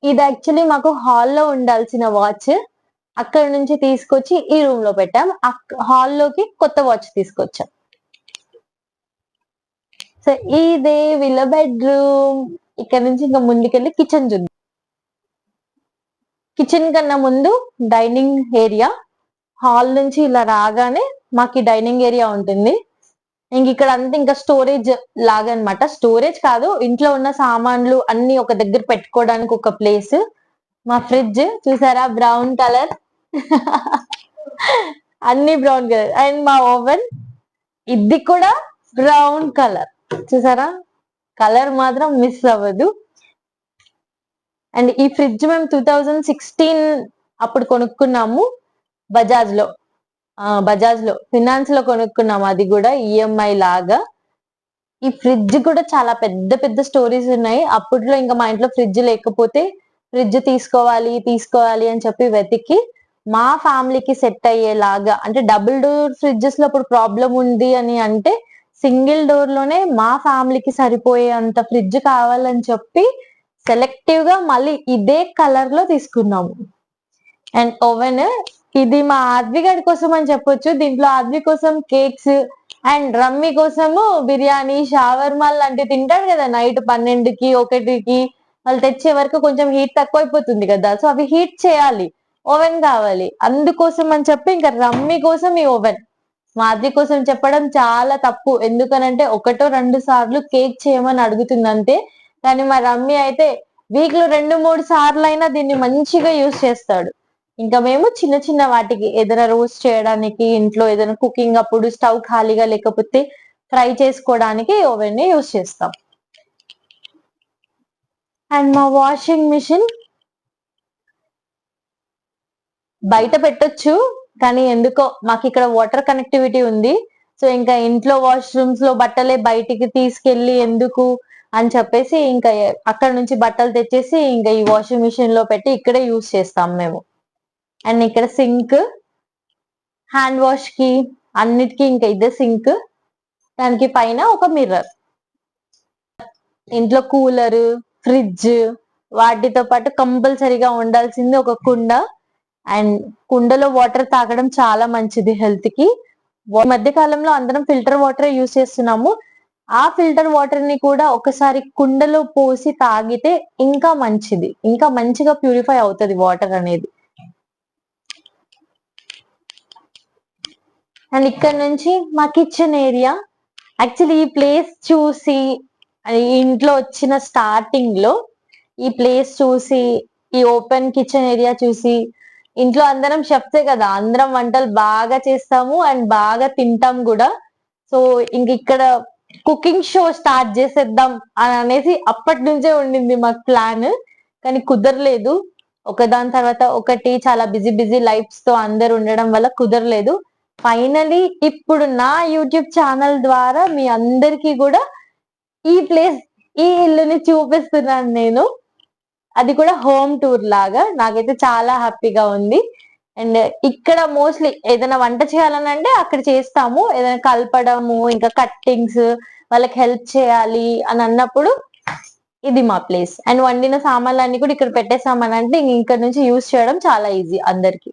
ఇది యాక్చువల్లీ మాకు హాల్లో ఉండాల్సిన వాచ్, అక్కడ నుంచి తీసుకొచ్చి ఈ రూమ్ లో పెట్టాం. హాల్లోకి కొత్త వాచ్ తీసుకొచ్చాం. సో ఇదే వీళ్ళ బెడ్రూమ్. ఇక్కడ నుంచి ఇంకా ముందుకెళ్ళి కిచెన్ చూద్దాం. కిచెన్ కన్నా ముందు డైనింగ్ ఏరియా. హాల్ నుంచి ఇలా రాగానే మాకు డైనింగ్ ఏరియా ఉంటుంది. ఇంక ఇక్కడ అంతా ఇంకా స్టోరేజ్ లాగా అనమాట. స్టోరేజ్ కాదు, ఇంట్లో ఉన్న సామాన్లు అన్ని ఒక దగ్గర పెట్టుకోవడానికి ఒక ప్లేస్. మా ఫ్రిడ్జ్ చూసారా, బ్రౌన్ కలర్. అన్ని బ్రౌన్ కలర్. అండ్ మా ఓవెన్, ఇది కూడా బ్రౌన్ కలర్. చూసారా, కలర్ మాత్రం మిస్ అవ్వదు. అండ్ ఈ ఫ్రిడ్జ్ మేము 2016 అప్పుడు కొనుక్కున్నాము బజాజ్ లో. ఫినాన్స్ లో కొనుక్కున్నాము, అది కూడా ఈఎంఐ లాగా. ఈ ఫ్రిడ్జ్ కూడా చాలా పెద్ద పెద్ద స్టోరీస్ ఉన్నాయి. అప్పట్లో ఇంకా మా ఇంట్లో ఫ్రిడ్జ్ లేకపోతే ఫ్రిడ్జ్ తీసుకోవాలి అని చెప్పి వెతికి మా ఫ్యామిలీకి సెట్ అయ్యేలాగా, అంటే డబుల్ డోర్ ఫ్రిడ్జెస్ లో ఇప్పుడు ప్రాబ్లం ఉంది అని అంటే సింగిల్ డోర్ లోనే మా ఫ్యామిలీకి సరిపోయే అంత ఫ్రిడ్జ్ కావాలని చెప్పి సెలెక్టివ్ గా మళ్ళీ ఇదే కలర్ లో తీసుకున్నాము. అండ్ ఓవెన్, ఇది మా ఆద్వి గారి కోసం అని చెప్పొచ్చు. దీంట్లో ఆద్వి కోసం కేక్స్ అండ్ రమ్మి కోసము బిర్యానీ, షవర్మా లాంటివి తింటాడు కదా నైట్ 12కి 1కి. వాళ్ళు తెచ్చే వరకు కొంచెం హీట్ తక్కువ అయిపోతుంది కదా, సో అవి హీట్ చేయాలి, ఓవెన్ కావాలి. అందుకోసం అని చెప్పి ఇంకా రమ్మి కోసం ఈ ఓవెన్. మా ఆద్వి కోసం చెప్పడం చాలా తప్పు, ఎందుకనంటే 1-2 సార్లు కేక్ చేయమని అడుగుతుంది అంతే. కానీ మా రమ్మి అయితే వీక్ లో 2-3 సార్లు అయినా దీన్ని మంచిగా యూజ్ చేస్తాడు. ఇంకా మేము చిన్న చిన్న వాటికి ఏదైనా రోస్ట్ చేయడానికి, ఇంట్లో ఏదైనా కుకింగ్ అప్పుడు స్టవ్ ఖాళీగా లేకపోతే ఫ్రై చేసుకోవడానికి ఓవెన్ ని యూజ్ చేస్తాం. అండ్ మా వాషింగ్ మిషన్ బయట పెట్టొచ్చు, కానీ ఎందుకో మాకు ఇక్కడ వాటర్ కనెక్టివిటీ ఉంది. సో ఇంకా ఇంట్లో వాష్రూమ్స్ లో బట్టలే బయటికి తీసుకెళ్లి ఎందుకు అని చెప్పేసి ఇంకా అక్కడ నుంచి బట్టలు తెచ్చేసి ఇంకా ఈ వాషింగ్ మిషన్ లో పెట్టి ఇక్కడే యూజ్ చేస్తాం మేము. అండ్ ఇక్కడ సింక్, హ్యాండ్ వాష్ కి అన్నిటికీ ఇంకా ఇదే సింక్. దానికి పైన ఒక మిర్రర్. ఇంట్లో కూలర్, ఫ్రిడ్జ్ వాటితో పాటు కంపల్సరీగా ఉండాల్సింది ఒక కుండ. అండ్ కుండలో వాటర్ తాగడం చాలా మంచిది హెల్త్ కి. మధ్య కాలంలో అందరం ఫిల్టర్ వాటర్ యూజ్ చేస్తున్నాము. ఆ ఫిల్టర్ వాటర్ ని కూడా ఒకసారి కుండలో పోసి తాగితే ఇంకా మంచిది, ఇంకా మంచిగా ప్యూరిఫై అవుతుంది వాటర్ అనేది. అండ్ ఇక్కడ నుంచి మా కిచెన్ ఏరియా. యాక్చువల్లీ ఈ ప్లేస్ చూసి, ఇంట్లో వచ్చిన స్టార్టింగ్ లో ఈ ప్లేస్ చూసి, ఈ ఓపెన్ కిచెన్ ఏరియా చూసి, ఇంట్లో అందరం షెఫ్సే కదా, అందరం వంటలు బాగా చేస్తాము అండ్ బాగా తింటాం కూడా. సో ఇంక ఇక్కడ కుకింగ్ షో స్టార్ట్ చేసేద్దాం అని అనేసి అప్పటి నుంచే ఉండింది మాకు ప్లాన్. కానీ కుదరలేదు. ఒకదాని తర్వాత ఒకటి చాలా బిజీ బిజీ లైఫ్స్ తో అందరు ఉండడం వల్ల కుదరలేదు. ఫైనలీ ఇప్పుడు నా యూట్యూబ్ ఛానల్ ద్వారా మీ అందరికీ కూడా ఈ ప్లేస్, ఈ ఇల్లుని చూపిస్తున్నాను నేను. అది కూడా హోమ్ టూర్ లాగా. నాకైతే చాలా హ్యాపీగా ఉంది. అండ్ ఇక్కడ మోస్ట్లీ ఏదైనా వంట చేయాలని అంటే అక్కడ చేస్తాము. ఏదైనా కలపడము, ఇంకా కట్టింగ్స్, వాళ్ళకి హెల్ప్ చేయాలి అని అన్నప్పుడు ఇది మా ప్లేస్. అండ్ వండిన సామాన్లన్నీ కూడా ఇక్కడ పెట్టేసామని అంటే ఇక్కడ నుంచి యూజ్ చేయడం చాలా ఈజీ అందరికి.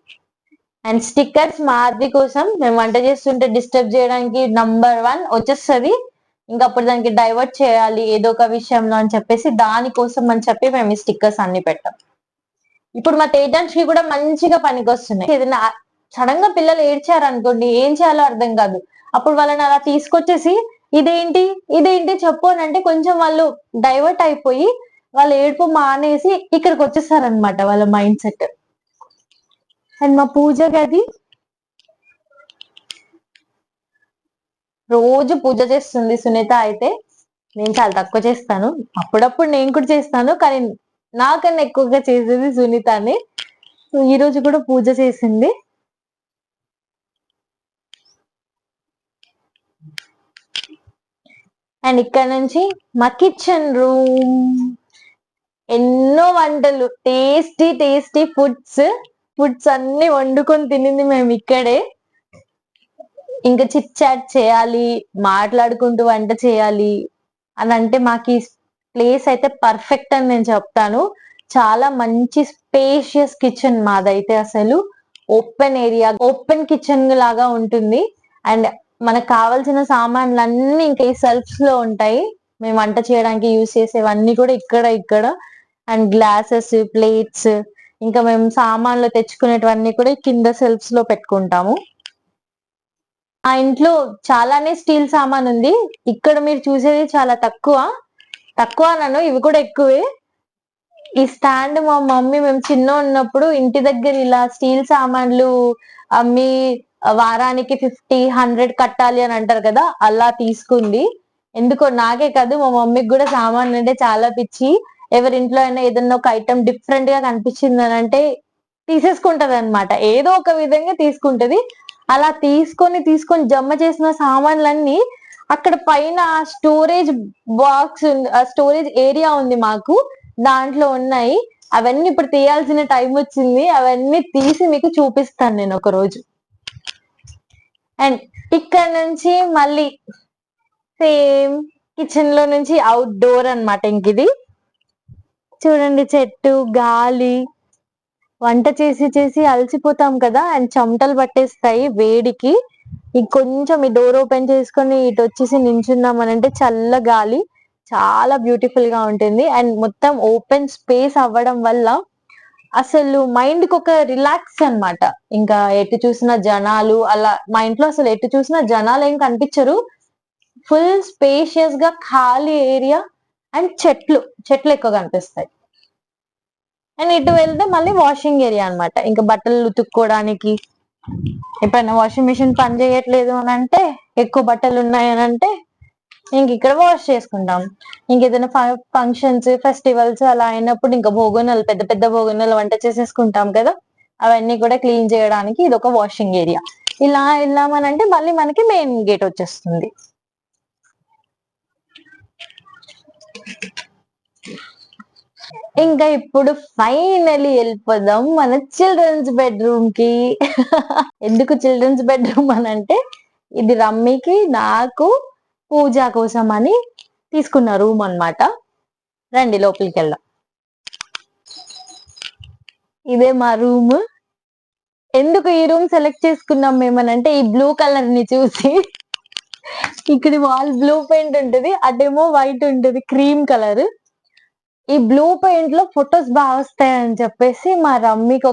అండ్ స్టిక్కర్స్ మాది కోసం మేము వంట చేస్తుంటే డిస్టర్బ్ చేయడానికి నంబర్ 1 వచ్చేస్తుంది. ఇంకా అప్పుడు దానికి డైవర్ట్ చేయాలి ఏదో ఒక విషయంలో అని చెప్పేసి దానికోసం అని చెప్పి మేము ఈ స్టిక్కర్స్ అన్ని పెట్టాం. ఇప్పుడు మా తేజాన్షి కూడా మంచిగా పనికొస్తున్నాయి. ఏదైనా సడన్ గా పిల్లలు ఏడ్చారు అనుకోండి, ఏం చేయాలో అర్థం కాదు. అప్పుడు వాళ్ళని అలా తీసుకొచ్చేసి ఇదేంటి ఇదేంటి చెప్పు అని అంటే కొంచెం వాళ్ళు డైవర్ట్ అయిపోయి వాళ్ళు ఏడుపు మానేసి ఇక్కడికి వచ్చేస్తారనమాట వాళ్ళ మైండ్ సెట్. అండ్ మా పూజ గది రోజు పూజ చేస్తుంది సునీత అయితే. నేను చాలా తక్కువ చేస్తాను. అప్పుడప్పుడు నేను కూడా చేస్తాను, కానీ నాకన్నా ఎక్కువగా చేసేది సునీతనే. ఈ రోజు కూడా పూజ చేసింది. అండ్ ఇక్కడ నుంచి మా కిచెన్ రూమ్. ఎన్నో వంటలు, టేస్టీ టేస్టీ ఫుడ్స్ అన్ని వండుకొని తినింది మేము ఇక్కడే. ఇంకా చిట్ చాట్ చేయాలి, మాట్లాడుకుంటూ వంట చేయాలి అని అంటే మాకు ఈ ప్లేస్ అయితే పర్ఫెక్ట్ అని నేను చెప్తాను. చాలా మంచి స్పేషియస్ కిచెన్ మాదైతే. అసలు ఓపెన్ ఏరియా, ఓపెన్ కిచెన్ లాగా ఉంటుంది. అండ్ మనకు కావాల్సిన సామాన్లు అన్ని ఇంకా ఈ సెల్ఫ్స్ లో ఉంటాయి. మేము వంట చేయడానికి యూజ్ చేసేవన్నీ కూడా ఇక్కడ. అండ్ గ్లాసెస్, ప్లేట్స్, ఇంకా మేము సామాన్లు తెచ్చుకునేటివన్నీ కూడా కింద సెల్ఫ్స్ లో పెట్టుకుంటాము. ఆ ఇంట్లో చాలానే స్టీల్ సామాన్ ఉంది. ఇక్కడ మీరు చూసేది చాలా తక్కువ నన్ను, ఇవి కూడా ఎక్కువే. ఈ స్టాండ్ మా మమ్మీ మేము చిన్న ఉన్నప్పుడు ఇంటి దగ్గర ఇలా స్టీల్ సామాన్లు అమ్మి వారానికి 50-100 కట్టాలి అని అంటారు కదా, అలా తీసుకుంది. ఎందుకో నాకే కాదు మా మమ్మీకి కూడా సామాన్లు అంటే చాలా పిచ్చి. ఎవరింట్లో అయినా ఏదన్నా ఒక ఐటమ్ డిఫరెంట్ గా కనిపించింది అని అంటే తీసేసుకుంటది అనమాట. ఏదో ఒక విధంగా తీసుకుంటది. అలా తీసుకొని జమ చేసిన సామాన్లన్నీ అక్కడ పైన స్టోరేజ్ బాక్స్, స్టోరేజ్ ఏరియా ఉంది మాకు, దాంట్లో ఉన్నాయి. అవన్నీ ఇప్పుడు తీయాల్సిన టైం వచ్చింది. అవన్నీ తీసి మీకు చూపిస్తాను నేను ఒక రోజు. అండ్ ఇక్కడ నుంచి మళ్ళీ సేమ్ కిచెన్ లో నుంచి అవుట్ డోర్ అనమాట. ఇంక ఇది చూడండి, చెట్టు, గాలి. వంట చేసి అలసిపోతాం కదా, అండ్ చెమటలు పట్టేస్తాయి వేడికి. ఇంకొంచెం ఈ డోర్ ఓపెన్ చేసుకొని ఇటు వచ్చేసి నించున్నాం అని అంటే చల్ల గాలి చాలా బ్యూటిఫుల్ గా ఉంటుంది. అండ్ మొత్తం ఓపెన్ స్పేస్ అవ్వడం వల్ల అసలు మైండ్ కి ఒక రిలాక్స్ అన్నమాట. ఇంకా ఎటు చూసిన జనాలు, అలా మా ఇంట్లో అసలు ఎటు చూసినా జనాలు ఏం కనిపించరు. ఫుల్ స్పేషియస్ గా ఖాళీ ఏరియా అండ్ చెట్లు ఎక్కువ కనిపిస్తాయి. అండ్ ఇటు వెళ్తే మళ్ళీ వాషింగ్ ఏరియా అన్నమాట. ఇంకా బట్టలు ఉతుక్కోవడానికి, ఎప్పుడైనా వాషింగ్ మిషన్ పని చేయట్లేదు అని అంటే, ఎక్కువ బట్టలు ఉన్నాయని అంటే ఇంక ఇక్కడ వాష్ చేసుకుంటాం. ఇంకేదైనా ఫంక్షన్స్, ఫెస్టివల్స్ అలా అయినప్పుడు ఇంకా భోగనాలు, పెద్ద పెద్ద భోగనాలు వంట చేసేసుకుంటాం కదా, అవన్నీ కూడా క్లీన్ చేయడానికి ఇది ఒక వాషింగ్ ఏరియా. ఇలా వెళ్ళామనంటే మళ్ళీ మనకి మెయిన్ గేట్ వచ్చేస్తుంది. ఇంకా ఇప్పుడు ఫైనలీ వెళ్ళిపోదాం మన చిల్డ్రన్స్ బెడ్రూమ్ కి. ఎందుకు చిల్డ్రన్స్ బెడ్రూమ్ అని అంటే, ఇది రమ్మికి, నాకు, పూజ కోసం అని తీసుకున్న రూమ్ అన్నమాట. రండి లోపలికి వెళ్దాం. ఇదే మా రూమ్. ఎందుకు ఈ రూమ్ సెలెక్ట్ చేసుకున్నాం మేమనంటే, ఈ బ్లూ కలర్ ని చూసి. ఇక్కడ వాల్ బ్లూ పెయింట్ ఉంటుంది, అటేమో వైట్ ఉంటుంది, క్రీమ్ కలర్. ఈ బ్లూ పెయింట్ లో ఫొటోస్ బాగా వస్తాయని చెప్పేసి మా రమ్మికి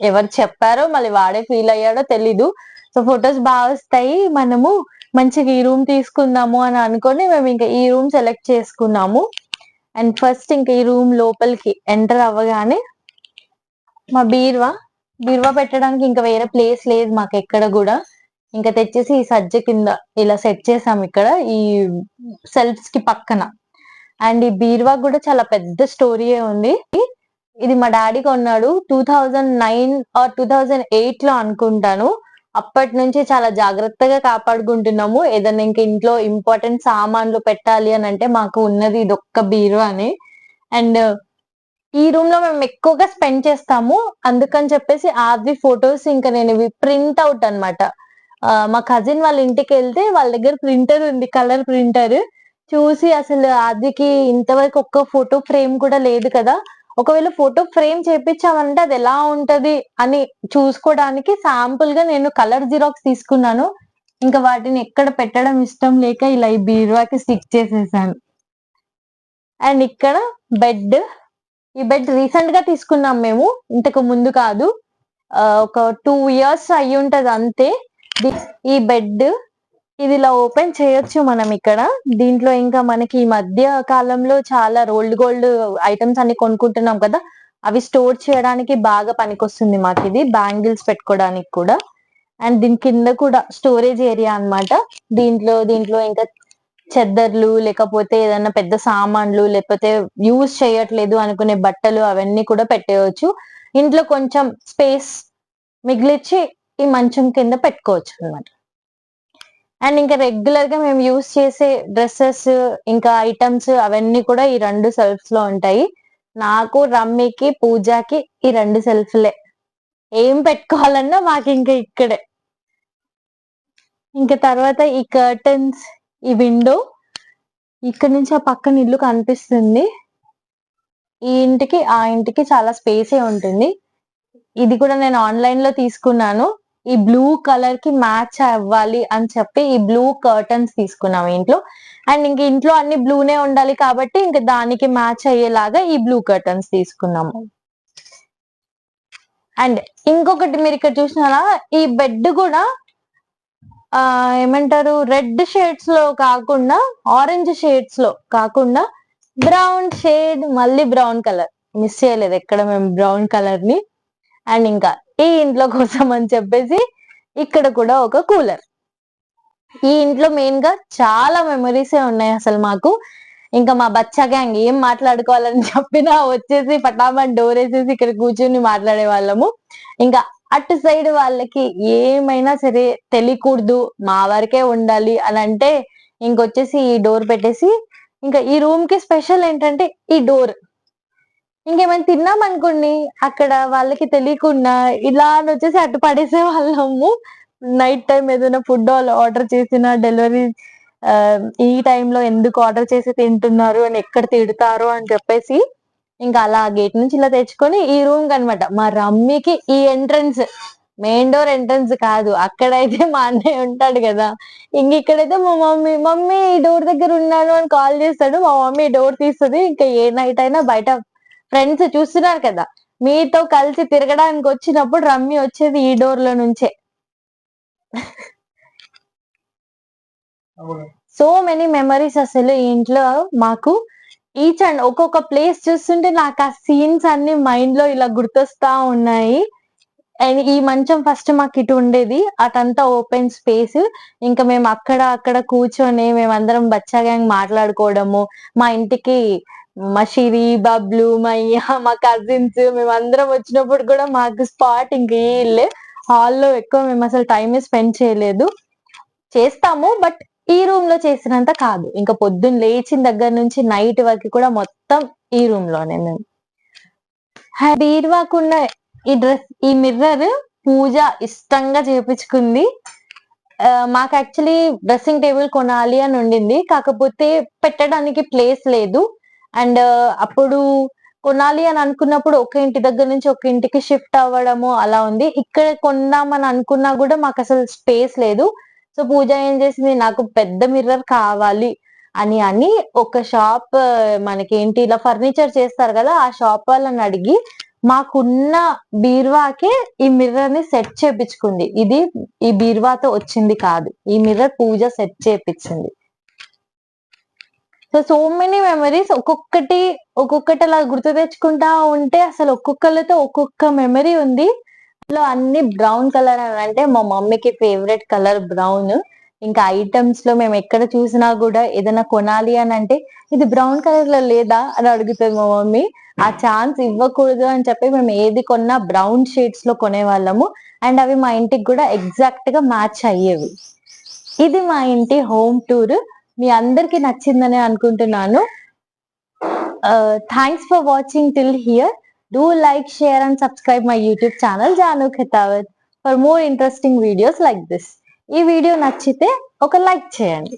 ఎవరు చెప్పారో, మళ్ళీ వాడే ఫీల్ అయ్యాడో తెలీదు. సో ఫొటోస్ బాగా వస్తాయి, మనము మంచిగా ఈ రూమ్ తీసుకుందాము అని అనుకొని మేము ఇంకా ఈ రూమ్ సెలెక్ట్ చేసుకున్నాము. అండ్ ఫస్ట్ ఇంకా ఈ రూమ్ లోపలికి ఎంటర్ అవ్వగానే మా బీరువా పెట్టడానికి ఇంకా వేరే ప్లేస్ లేదు మాకు ఎక్కడ కూడా. ఇంకా తెచ్చేసి ఈ సజ్జ కింద ఇలా సెట్ చేసాం ఇక్కడ ఈ సెల్ఫ్స్ కి పక్కన. అండ్ ఈ బీరువా కూడా చాలా పెద్ద స్టోరీయే ఉంది. ఇది మా డాడీ కొన్నాడు 2009 ఆర్ 2008 లో అనుకుంటాను. అప్పటి నుంచి చాలా జాగ్రత్తగా కాపాడుకుంటున్నాము. ఏదైనా ఇంక ఇంట్లో ఇంపార్టెంట్ సామాన్లు పెట్టాలి అని అంటే మాకు ఉన్నది ఇదొక్క బీరువానే. అండ్ ఈ రూమ్ లో మేము ఎక్కువగా స్పెండ్ చేస్తాము. అందుకని చెప్పేసి ఆది ఫొటోస్ ఇంకా నేను ఇవి ప్రింట్ అవుట్ అనమాట. మా కజిన్ వాళ్ళ ఇంటికి వెళ్తే వాళ్ళ దగ్గర ప్రింటర్ ఉంది, కలర్ ప్రింటర్. చూసి అసలు ఆదికి ఇంతవరకు ఒక్క ఫోటో ఫ్రేమ్ కూడా లేదు కదా, ఒకవేళ ఫోటో ఫ్రేమ్ చేపించామంటే అది ఎలా ఉంటది అని చూసుకోవడానికి శాంపుల్ గా నేను కలర్ జిరాక్స్ తీసుకున్నాను. ఇంకా వాటిని ఎక్కడ పెట్టడం ఇష్టం లేక ఇలా ఈ బీరువాకి స్టిక్ చేసేసాను. అండ్ ఇక్కడ బెడ్. ఈ బెడ్ రీసెంట్ గా తీసుకున్నాం మేము, ఇంతకు ముందు కాదు. ఒక 2 years అయ్యి ఉంటది అంతే. ఈ బెడ్ ఇది ఇలా ఓపెన్ చేయొచ్చు మనం ఇక్కడ. దీంట్లో ఇంకా మనకి ఈ మధ్య కాలంలో చాలా రోల్డ్ గోల్డ్ ఐటమ్స్ అన్ని కొనుక్కుంటున్నాం కదా, అవి స్టోర్ చేయడానికి బాగా పనికొస్తుంది మాకు ఇది. బ్యాంగిల్స్ పెట్టుకోవడానికి కూడా. అండ్ దీని కింద కూడా స్టోరేజ్ ఏరియా అన్నమాట. దీంట్లో ఇంకా చెద్దర్లు, లేకపోతే ఏదైనా పెద్ద సామాన్లు, లేకపోతే యూజ్ చేయట్లేదు అనుకునే బట్టలు అవన్నీ కూడా పెట్టేయచ్చు. ఇంట్లో కొంచెం స్పేస్ మిగిలిచ్చి ఈ మంచం కింద పెట్టుకోవచ్చు అన్నమాట. అండ్ ఇంకా రెగ్యులర్ గా మేము యూజ్ చేసే డ్రెస్సెస్ ఇంకా ఐటమ్స్ అవన్నీ కూడా ఈ 2 సెల్ఫ్స్ లో ఉంటాయి. నాకు, రమ్మికి, పూజకి ఈ 2 సెల్ఫ్లే. ఏం పెట్టుకోవాలన్నా మాకు ఇంకా ఇక్కడే. ఇంకా తర్వాత ఈ కర్టన్స్, ఈ విండో, ఇక్కడ నుంచి ఆ పక్కన ఇల్లు కనిపిస్తుంది. ఈ ఇంటికి ఆ ఇంటికి చాలా స్పేసే ఉంటుంది. ఇది కూడా నేను ఆన్లైన్ లో తీసుకున్నాను. ఈ బ్లూ కలర్ కి మ్యాచ్ అవ్వాలి అని చెప్పి ఈ బ్లూ కర్టన్స్ తీసుకున్నాం ఇంట్లో. అండ్ ఇంక ఇంట్లో అన్ని బ్లూనే ఉండాలి కాబట్టి ఇంక దానికి మ్యాచ్ అయ్యేలాగా ఈ బ్లూ కర్టన్స్ తీసుకున్నాము. అండ్ ఇంకొకటి మీరు ఇక్కడ చూసినారా, ఈ బెడ్ కూడా ఏమంటారు, రెడ్ షేడ్స్ లో కాకుండా, ఆరెంజ్ షేడ్స్ లో కాకుండా బ్రౌన్ షేడ్, మళ్ళీ బ్రౌన్ కలర్ మిస్ చేయలేదు ఎక్కడ మేము బ్రౌన్ కలర్ ని. అండ్ ఇంకా ఈ ఇంట్లో కోసం అని చెప్పేసి ఇక్కడ కూడా ఒక కూలర్. ఈ ఇంట్లో మెయిన్ గా చాలా మెమరీసే ఉన్నాయి అసలు మాకు. ఇంకా మా బచ్చా గ్యాంగ్ ఏం మాట్లాడుకోవాలని చెప్పినా వచ్చేసి పటామని డోర్ వేసేసి ఇక్కడ కూర్చుని మాట్లాడే వాళ్ళము. ఇంకా అటు సైడ్ వాళ్ళకి ఏమైనా సరే తెలియకూడదు, మా వరకే ఉండాలి అని అంటే ఇంకొచ్చేసి ఈ డోర్ పెట్టేసి, ఇంకా ఈ రూమ్ కి స్పెషల్ ఏంటంటే ఈ డోర్. ఇంకేమైనా తిన్నాం అనుకోండి అక్కడ వాళ్ళకి తెలియకుండా ఇలా అని వచ్చేసి అటు పడేసే వాళ్ళము. నైట్ టైం ఏదైనా ఫుడ్ ఆర్డర్ చేసిన డెలివరీ ఈ టైంలో ఎందుకు ఆర్డర్ చేసి తింటున్నారు అని ఎక్కడ తిడతారో అని చెప్పేసి ఇంకా అలా గేట్ నుంచి ఇలా తెచ్చుకొని ఈ రూమ్ కనమాట. మా రమ్మికి ఈ ఎంట్రన్స్, మెయిన్ డోర్ ఎంట్రన్స్ కాదు. అక్కడైతే మా అన్నయ్య ఉంటాడు కదా, ఇక్కడైతే మా మమ్మీ ఈ డోర్ దగ్గర ఉన్నాను అని కాల్ చేస్తాడు. మా మమ్మీ డోర్ తీస్తుంది. ఇంకా ఏ నైట్ అయినా బయట ఫ్రెండ్స్ చూస్తున్నారు కదా, మీతో కలిసి తిరగడానికి వచ్చినప్పుడు రమ్మి వచ్చేది ఈ డోర్ లో నుంచే. సో మెనీ మెమరీస్ అసలు ఈ ఇంట్లో మాకు. ఈచ్ అండ్ ఒక్కొక్క ప్లేస్ చూస్తుంటే నాకు ఆ సీన్స్ అన్ని మైండ్ లో ఇలా గుర్తొస్తా ఉన్నాయి. అండ్ ఈ మంచం ఫస్ట్ మాకు ఇటు ఉండేది, అటంతా ఓపెన్ స్పేస్. ఇంకా మేము అక్కడ కూర్చొని మేమందరం బచ్చా గ్యాంగ్ మాట్లాడుకోవడము. మా ఇంటికి మా షిరి, బబ్లు, మయ్య, మా కజిన్స్ మేమందరం వచ్చినప్పుడు కూడా మాకు స్పాట్ ఇంక ఈ ఇల్లే. హాల్లో ఎక్కువ మేము అసలు టైం స్పెండ్ చేయలేదు. చేస్తాము బట్ ఈ రూమ్ లో చేసినంత కాదు. ఇంకా పొద్దున్న లేచిన దగ్గర నుంచి నైట్ వరకు కూడా మొత్తం ఈ రూమ్ లోనే మేము. బీరువాకున్న ఈ డ్రెస్, ఈ మిర్రర్ పూజ ఇష్టంగా చేపించుకుంది. మాకు యాక్చువల్లీ డ్రెస్సింగ్ టేబుల్ కొనాలి అని ఉండింది, కాకపోతే పెట్టడానికి ప్లేస్ లేదు. అండ్ అప్పుడు కొనాలి అని అనుకున్నప్పుడు ఒక ఇంటి దగ్గర నుంచి ఒక ఇంటికి షిఫ్ట్ అవ్వడము అలా ఉంది. ఇక్కడ కొందామని అనుకున్నా కూడా మాకు అసలు స్పేస్ లేదు. సో పూజ ఏం చేసింది, నాకు పెద్ద మిర్రర్ కావాలి అని ఒక షాప్, మనకి ఏంటి ఇలా ఫర్నిచర్ చేస్తారు కదా, ఆ షాప్ వాళ్ళని అడిగి మాకున్న బీరువాకే ఈ మిర్రర్ ని సెట్ చేపించుకుంది. ఇది ఈ బీరువాతో వచ్చింది కాదు, ఈ మిర్రర్ పూజ సెట్ చేపించింది. So many memories. ఒక్కొక్కటి అలా గుర్తు తెచ్చుకుంటా ఉంటే అసలు ఒక్కొక్కరితో ఒక్కొక్క మెమరీ ఉంది. ఇందులో అన్ని బ్రౌన్ కలర్ అని అంటే మా మమ్మీకి ఫేవరెట్ కలర్ బ్రౌన్. ఇంకా ఐటమ్స్ లో మేము ఎక్కడ చూసినా కూడా ఏదైనా కొనాలి అని అంటే ఇది బ్రౌన్ కలర్ లో లేదా అని అడుగుతుంది మా మమ్మీ. ఆ ఛాన్స్ ఇవ్వకూడదు అని చెప్పి మేము ఏది కొన్నా బ్రౌన్ షేడ్స్ లో కొనేవాళ్ళము. అండ్ అవి మా ఇంటికి కూడా ఎగ్జాక్ట్ గా మ్యాచ్ అయ్యేవి. ఇది మా ఇంటి హోమ్ టూర్. మీ అందరికి నచ్చిందని అనుకుంటున్నాను. Thanks for watching till here. Do like, share and subscribe my YouTube channel Janu Khetawat for more interesting videos like this. ఈ వీడియో నచ్చితే ఒక లైక్ చేయండి.